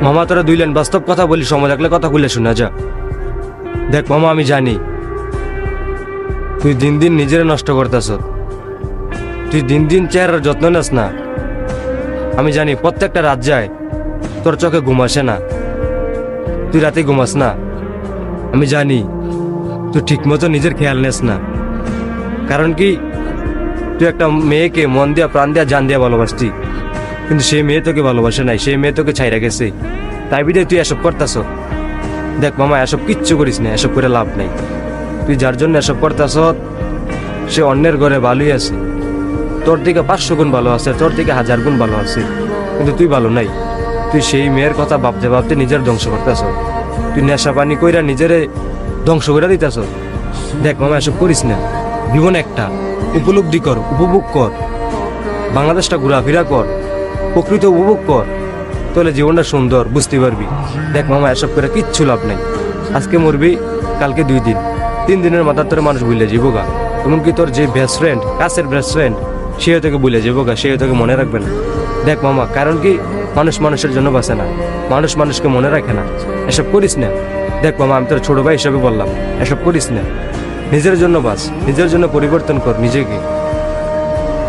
মামা তোরা দুই লাইন বাস্তব কথা বলি, সময় লাগলে কথা বলে শোনা যা। দেখ মামা, আমি জানি তুই দিন দিন নিজের নষ্ট করতেছ, তুই দিন দিন চেহারার যত্ন নেস না। আমি জানি প্রত্যেকটা রাত যায় তোর চোখে ঘুম আসে না, তুই রাতে ঘুমাস না। আমি জানি তুই ঠিক মতো নিজের খেয়াল নেস না। কারণ কি, তুই একটা মেয়েকে মন দিয়া প্রাণ দিয়া জান দিয়া ভালোবাসতি, কিন্তু সেই মেয়ে তোকে ভালোবাসে নাই, সেই মেয়ে তোকে ছাইরা গেছে। তাই বিদে তুই এসব করতেছ। দেখ মামা, এসব কিচ্ছু করিস না, এসব করে লাভ নাই। তুই যার জন্য এসব করতেছ সে অন্যের ঘরে ভালোই আছে, তোর থেকে 500 গুণ ভালো আছে, তোর থেকে 1000 গুণ ভালো আছে, কিন্তু তুই ভালো নাই। তুই সেই মেয়ের কথা ভাবতে ভাবতে নিজের ধ্বংস করতেছ। তুই নেশা পানি কইরা নিজেরে ধ্বংস করে দিতেছ। দেখ মামা, এসব করিস না। জীবন একটা, উপলব্ধি কর, উপভোগ কর, বাংলাদেশটা ঘোরাফেরা কর, প্রকৃতি উপভোগ কর, তাহলে জীবনটা সুন্দর বুঝতে পারবি। দেখ মামা, এসব করে কিচ্ছু লাভ নাই। আজকে মরবি, কালকে 2 দিন 3 দিনের মাথার তোর মানুষ ভুলে যাবো গা। এমনকি তোর যে বেস্ট ফ্রেন্ড, কাছের বেস্ট ফ্রেন্ড, সেও তোকে ভুলে যাবো গা, সেও তোকে মনে রাখবে না। দেখ মামা, কারণ কি, মানুষ মানুষের জন্য বাঁচে না, মানুষ মানুষকে মনে রাখে না। এসব করিস না। দেখ মামা, আমি তোর ছোট ভাই হিসেবে বললাম, এসব করিস না। নিজের জন্য বাঁচ, নিজের জন্য পরিবর্তন কর নিজেকে।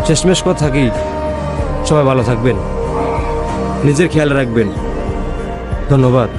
শেষমেশ কথা কি, সবাই ভালো থাকবেন, নিজের খেয়াল রাখবেন। ধন্যবাদ।